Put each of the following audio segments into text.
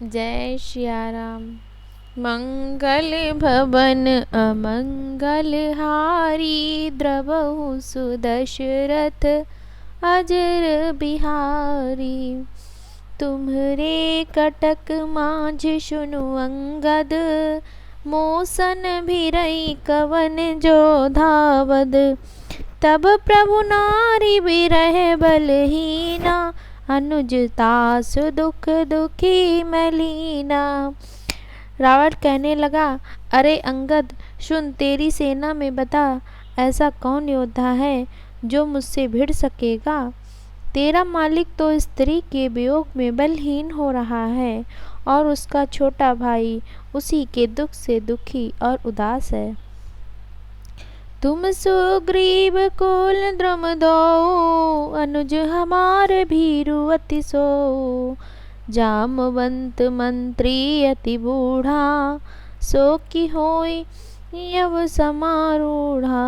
जय सिया राम। मंगल भवन अमंगल हारी, द्रवहु सुदशरथ अजर बिहारी। तुम्हरे कटक माझ सुनु अंगद, मोसन भिरई कवन जो धावद। तब प्रभु नारी बिरह बलहीना, अनुजतासु दुख दुखी मलीना। रावण कहने लगा, अरे अंगद सुन, तेरी सेना में बता ऐसा कौन योद्धा है जो मुझसे भिड़ सकेगा। तेरा मालिक तो स्त्री के वियोग में बलहीन हो रहा है और उसका छोटा भाई उसी के दुख से दुखी और उदास है। तुम सुग्रीव कुल द्रुम दो, अनुज हमारे भीरु अति सो। जामवंत मंत्री अति बूढ़ा, सो की होई यव समारूढ़ा।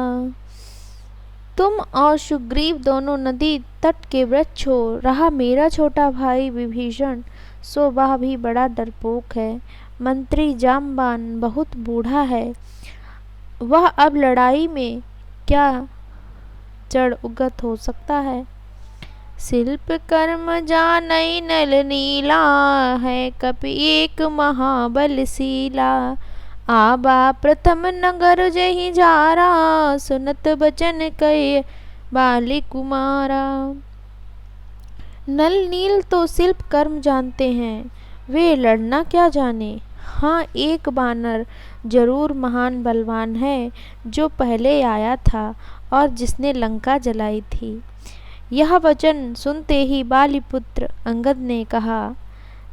तुम और सुग्रीव दोनों नदी तट के वृक्ष हो। रहा मेरा छोटा भाई विभीषण, सो वह भी बड़ा डरपोक है। मंत्री जामवान बहुत बूढ़ा है, वह अब लड़ाई में क्या जड़ उगत हो सकता है। शिल्प कर्म जानई नल नीला, है कपि एक महाबलशीला। आबा प्रथम नगर जहि जारा, सुनत बचन कहे बाली कुमारा। नल नील तो शिल्प कर्म जानते हैं, वे लड़ना क्या जाने। हाँ, एक बानर जरूर महान बलवान है, जो पहले आया था और जिसने लंका जलाई थी। यह वचन सुनते ही बालीपुत्र अंगद ने कहा,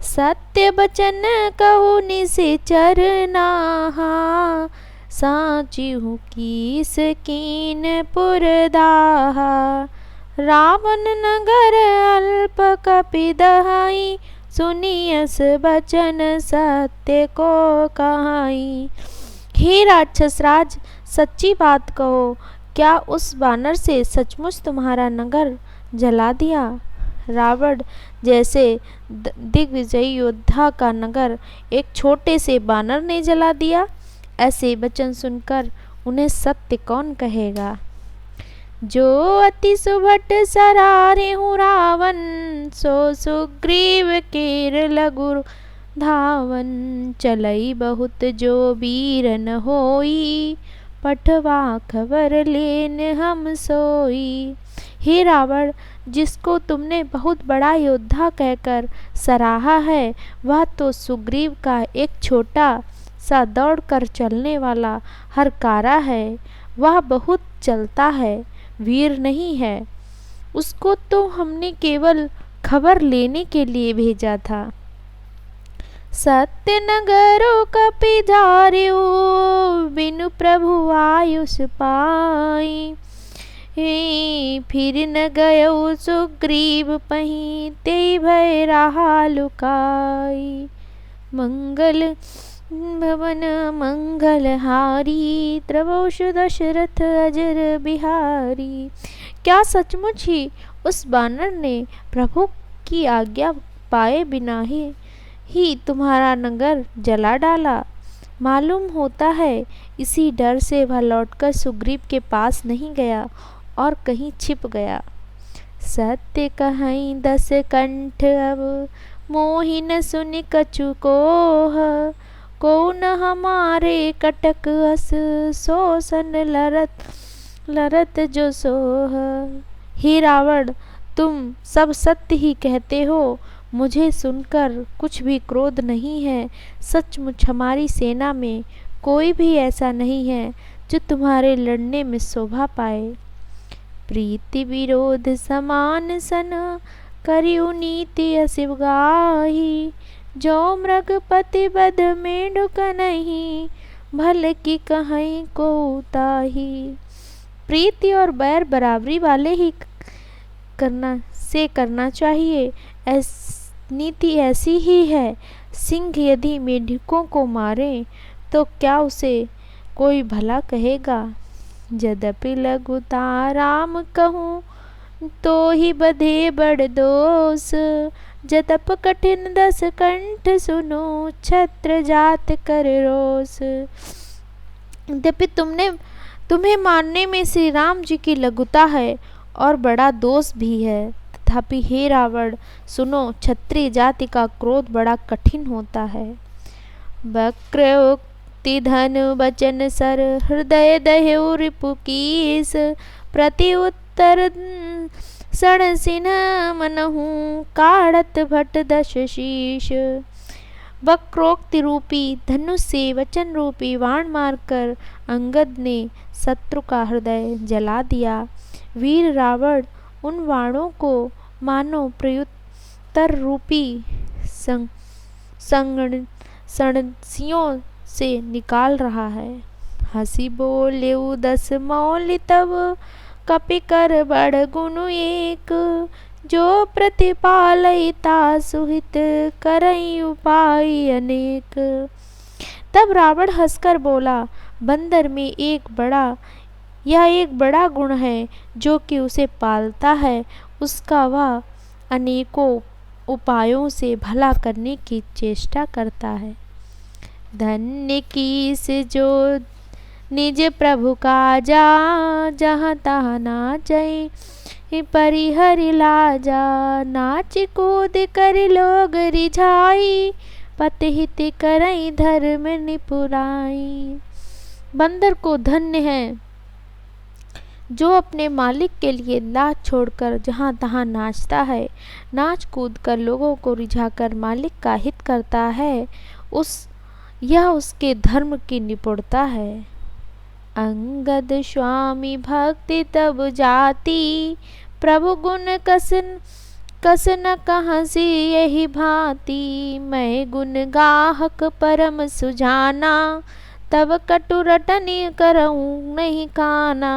सत्य बचन कहूँ निश्चर नाहा। साची हूँ कीस कीन पुरदाहा, रावण नगर अल्प कपि दहाई। सुनियस बचन सत्य को कहाई। हे राक्षस राज, सच्ची बात कहो, क्या उस बानर से सचमुच तुम्हारा नगर जला दिया। रावण जैसे दिग्विजयी योद्धा का नगर एक छोटे से बानर ने जला दिया। ऐसे वचन सुनकर उन्हें सत्य कौन कहेगा। जो अति सुभट सरारे हूँ रावण, सो सुग्रीव केर लघु धावन। चलई बहुत जो वीर न होई, पठवा खबर लेन हम सोई। हे रावण, जिसको तुमने बहुत बड़ा योद्धा कहकर सराहा है, वह तो सुग्रीव का एक छोटा सा दौड़ कर चलने वाला हरकारा है। वह बहुत चलता है, वीर नहीं है। उसको तो हमने केवल खबर लेने के लिए भेजा था। सत्य नगरो कपि धार्यो, बिनु प्रभु आयुष पाई। फिर न गयो सुग्रीव पहीं, ते भय रहा लुकाई। मंगल भवन मंगल हारी, द्रवहु दशरथ अजर बिहारी। क्या सचमुच ही उस बानर ने प्रभु की आज्ञा पाए बिना ही तुम्हारा नगर जला डाला। मालूम होता है इसी डर से वह लौटकर सुग्रीव के पास नहीं गया और कहीं छिप गया। सत्य कहीं दस कंठ अब, मोहि न सुनि कछु कोह। को न हमारे कटक अस, सोसन लरत जो सोह। हे रावण, तुम सब सत्य ही कहते हो, मुझे सुनकर कुछ भी क्रोध नहीं है। सचमुच हमारी सेना में कोई भी ऐसा नहीं है जो तुम्हारे लड़ने में शोभा पाए। प्रीति विरोध समान सन, करियु नीति असिव गाही। जो मृगपति बध में ढुक नहीं, भल की कहीं को ताही। प्रीति और बैर बराबरी वाले ही करना चाहिए। नीति ऐसी ही है, सिंह यदि मेढकों को मारे तो क्या उसे कोई भला कहेगा। यद्यपि लघुता राम कहूँ, तो ही बधे बड़ दोष। जतप कठिन 10 कंठ सुनो, छत्र जात कर रोस। यद्यपि तुम्हें मानने में श्री राम जी की लघुता है और बड़ा दोष भी है, तथापि हे रावण सुनो, क्षत्रिय जाति का क्रोध बड़ा कठिन होता है। वक्रोक्ति धन वचन सर, हृदय दह्यो रिपु कीस, प्रति उत्तर सण सिन्ह मनहु, काढ़त भट 10 शीश। वक्रोक्ति रूपी धनुष से वचन रूपी बाण मारकर अंगद ने शत्रु का हृदय जला दिया। वीर रावण उन बाणों को मानो प्रत्युत्तर रूपी सणसियों से निकाल रहा है। हंसी बोलेउ 10 मौलि तब, कपि कर बड़ गुनु एक, जो प्रतिपालयिता सुहित, करई उपाय अनेक। तब रावण हंसकर बोला, बंदर में एक बड़ा गुण है, जो कि उसे पालता है, उसका वह अनेकों उपायों से भला करने की चेष्टा करता है। धन्य कीस जो निज प्रभु काजा, जहाँ तहाँ नाचै परिहरि लाजा, नाच कूद कर लोग रिझाई, पति हित करई धर्म निपुराई। बंदर को धन्य है जो अपने मालिक के लिए लाज छोड़कर जहाँ तहाँ नाचता है, नाच कूद कर लोगों को रिझाकर मालिक का हित करता है, यह उसके धर्म की निपुणता है। अंगद स्वामी भक्ति तब जाति, प्रभु गुण कस न कहसी यही भांति, मैं गुण गाहक परम सुजाना, तब कटु रटनी करऊं नहीं काना।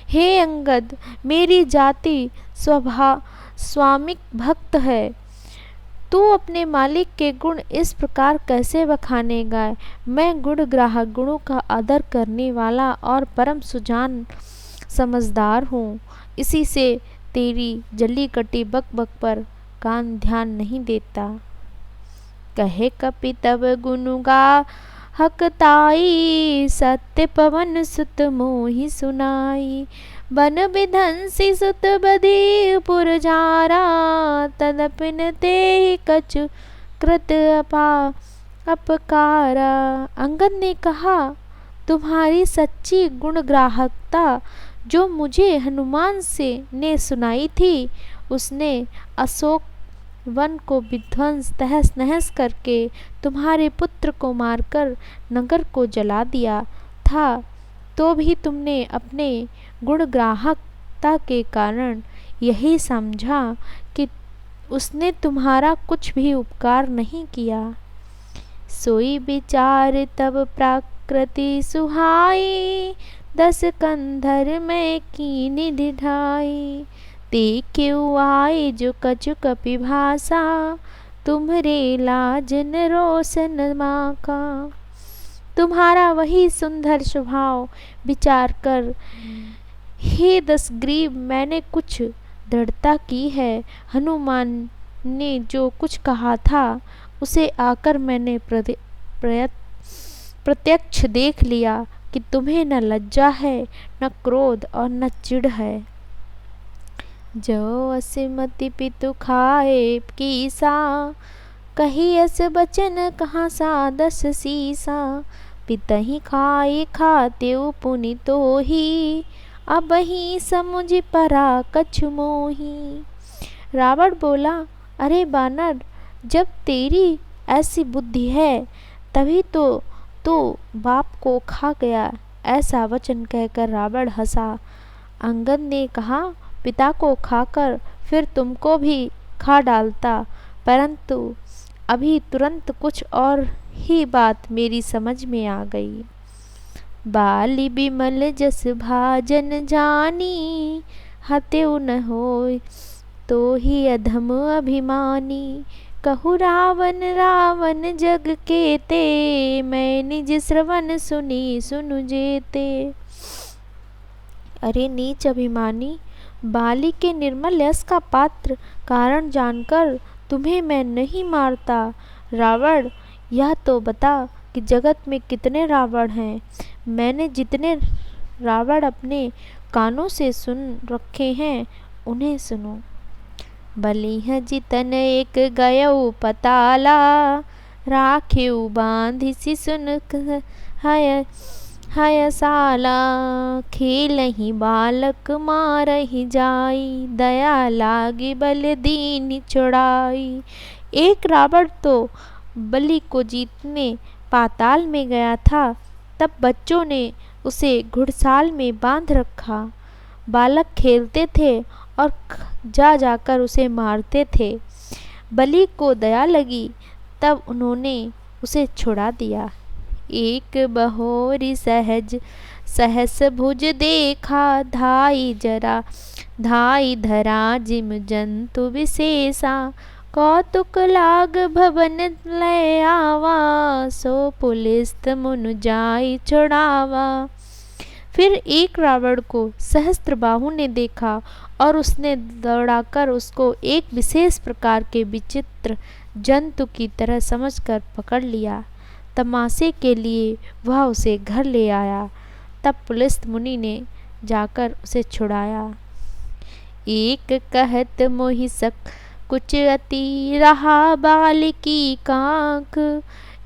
हे अंगद, मेरी जाति स्वामिक भक्त है, तू अपने मालिक के गुण इस प्रकार कैसे बखानेगा। मैं गुण ग्राहक, गुणों का आदर करने वाला और परम सुजान समझदार हूँ, इसी से तेरी जली कटी बक बक पर कान ध्यान नहीं देता। कहे कपि तब गुनु गाहकताई, सत्य पवन सुत मोहि सुनाई, बन विधंसी सुत बधी पुरजारा, तदपिन ते कछु कृत अपकारा। अंगद ने कहा, तुम्हारी सच्ची गुणग्राहकता जो मुझे हनुमान ने सुनाई थी, उसने अशोक वन को विध्वंस तहस नहस करके तुम्हारे पुत्र को मारकर नगर को जला दिया था, तो भी तुमने अपने गुणग्राहकता के कारण यही समझा कि उसने तुम्हारा कुछ भी उपकार नहीं किया। सोई विचार तब प्रकृति सुहाई, 10 कंधर में कीनी ढिढाई, देखियो आए जो कछु कपि भाषा, तुम्हरे लाजन रोशन माका। तुम्हारा वही सुंदर स्वभाव विचार कर हे 10 ग्रीव, मैंने कुछ दृढ़ता की है। हनुमान ने जो कुछ कहा था उसे आकर मैंने प्रत्यक्ष देख लिया कि तुम्हें न लज्जा है, न क्रोध और न चिढ़ है। जो असमति पितु खाए कीसा, कही अस बचन कहाँ सा 10 सीसा, पितहि खाए खाते पुनि तो ही, अब ही समुझ परा कछु मोही। रावण बोला, अरे बानर, जब तेरी ऐसी बुद्धि है तभी तो बाप को खा गया। ऐसा वचन कहकर रावण हंसा। अंगद ने कहा, पिता को खाकर फिर तुमको भी खा डालता, परंतु अभी तुरंत कुछ और ही बात मेरी समझ में आ गई। बाली बिमल जस भाजन जानी, हत्यो न होय तो ही अधम अभिमानी, कहु रावण जग केते, मैं निज श्रवण सुनु जेते। अरे नीच अभिमानी, बाली के निर्मल यश का पात्र कारण जानकर तुम्हें मैं नहीं मारता। रावण, यह तो बता कि जगत में कितने रावण हैं। मैंने जितने रावण अपने कानों से सुन रखे हैं उन्हें सुनो। बलिह जितन एक गयऊ पताला, राखेऊ बांधि सि सुन हय हय साला। खेलहि बालक मारहि जाई, दया लागी बल दीन छुड़ाई। एक रावण तो बलि को जीतने पाताल में गया था। तब बच्चों ने उसे घुड़साल में बांध रखा। बालक खेलते थे और जा जाकर उसे मारते थे। बलि को दया लगी, तब उन्होंने उसे छुड़ा दिया। एक बहोरी सहज सहस भुज देखा, धाई धरा जिम जंतु विशेषा। कौतुक लाग भवन लय आवा, सो पुलिस मुन जाई छुड़ावा। फिर एक रावण को सहस्त्रबाहु ने देखा और उसने दौड़ाकर उसको एक विशेष प्रकार के विचित्र जंतु की तरह समझकर पकड़ लिया। तमाशे के लिए वह उसे घर ले आया। तब पुलिस मुनि ने जाकर उसे छुड़ाया। एक कहत मोहि सक कुछ अति, रहा बालिकी कांख।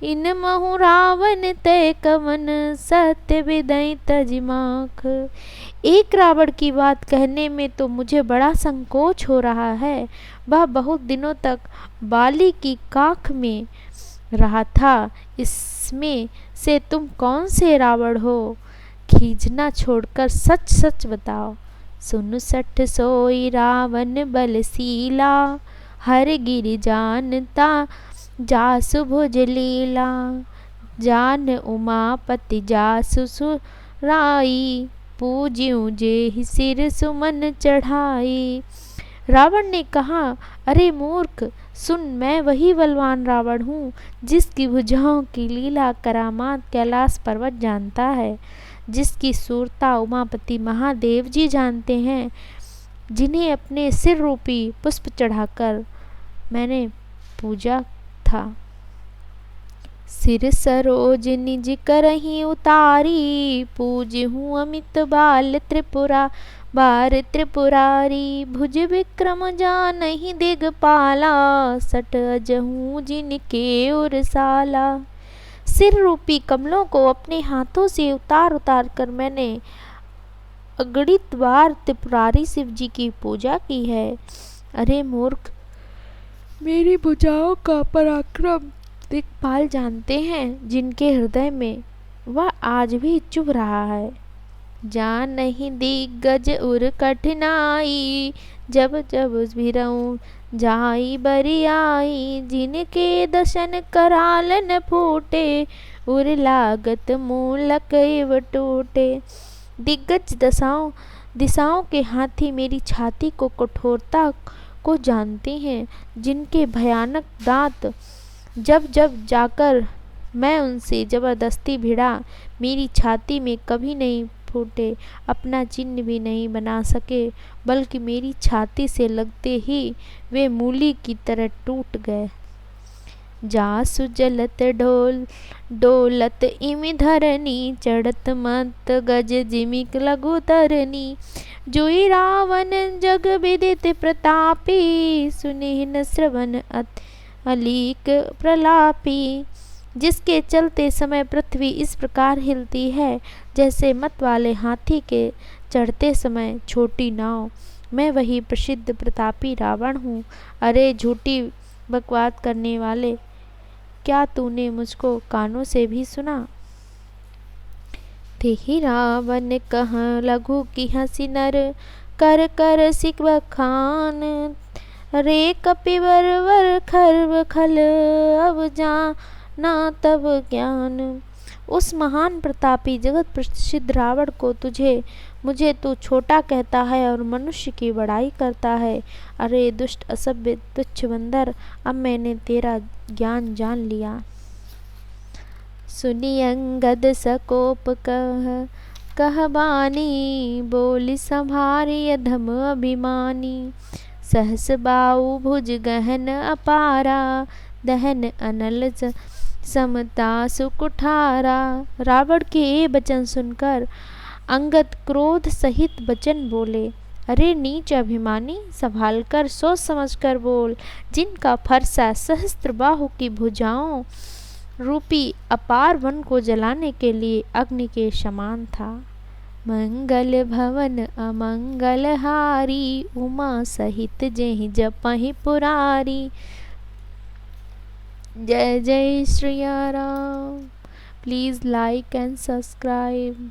इन महु रावण तय कवन, सत्य विदई तजिमाख। एक रावण की बात कहने में तो मुझे बड़ा संकोच हो रहा है। वह बहुत दिनों तक बाली की काख में रहा था। इसमें से तुम कौन से रावण हो? खींचना छोड़कर सच सच बताओ। सुन सठ सोई रावण बलशीला, हर गिरि जानता जासु भुज लीला। जान उमापति जासु सुराई, पूज्यूं जेहि सिर सुमन चढ़ाई। रावण ने कहा, अरे मूर्ख सुन, मैं वही बलवान रावण हूँ जिसकी भुजाओं की लीला करामात कैलाश पर्वत जानता है, जिसकी सूरता उमापति महादेव जी जानते हैं, जिन्हें अपने सिर रूपी पुष्प चढ़ाकर मैंने पूजा था। सिर सरोज निज करही उतारी, पूजहूँ अमित बाल त्रिपुरा बार त्रिपुरारी। भुज विक्रम जानहि दिगपाला, सट अजहूँ जिनके उरसाला। सिर रूपी कमलों को अपने हाथों से उतार उतार कर मैंने अगणित बार त्रिपुरारी शिव जी की पूजा की है। अरे मूर्ख, मेरी भुजाओं का पराक्रम दिक्पाल जानते हैं, जिनके हृदय में वह आज भी चुभ रहा है। जानहि दिग्गज उर कठिनाई, जब जब भिरऊं जाई बरियाई। जिनके दशन करालन फूटे, उर लागत मूलक इव टूटे। दिग्गज दिशाओं के हाथी मेरी छाती को कठोरता को जानते हैं, जिनके भयानक दांत जब जब जाकर मैं उनसे जबरदस्ती भिड़ा, मेरी छाती में कभी नहीं फूटे, अपना चिन्ह भी नहीं बना सके, बल्कि मेरी छाती से लगते ही वे मूली की तरह टूट गए। जासु जलत डोलत इमि धरनी, चढ़त मत गज जिमिक लघु तरनी। जोई रावण जग विदित प्रतापी, सुनिहिन श्रवण अलीक प्रलापी। जिसके चलते समय पृथ्वी इस प्रकार हिलती है जैसे मत वाले हाथी के चढ़ते समय छोटी नाव। मैं वही प्रसिद्ध प्रतापी रावण हूँ। अरे झूठी बकवास करने वाले, क्या तूने मुझको कानों से भी सुना? तेहि रावण कह लघु की हंसी नर, कर कर सिख बखान। रे कपिवर वर खर्व खल, अब जाना तब ज्ञान। उस महान प्रतापी जगत प्रसिद्ध रावण को मुझे तू छोटा कहता है और मनुष्य की बड़ाई करता है। अरे दुष्ट असभ्य तुच्छ बंदर, अब मैंने तेरा ज्ञान जान लिया। सुनी अंगद सकोप कह बानी, बोली संभारी अधम अभिमानी। सहस बाहु भुज गहन अपारा, दहन अनल समता सुकुठारा। रावण के ये वचन सुनकर अंगद क्रोध सहित वचन बोले, अरे नीच अभिमानी, संभाल कर सोच समझ कर बोल। जिनका फरसा सहस्त्र बाहु की भुजाओं रूपी अपार वन को जलाने के लिए अग्नि के समान था। मंगल भवन अमंगल हारी, उमा सहित जेहि जपहि पुरारी। जय जय Shri Ram. Please like and subscribe.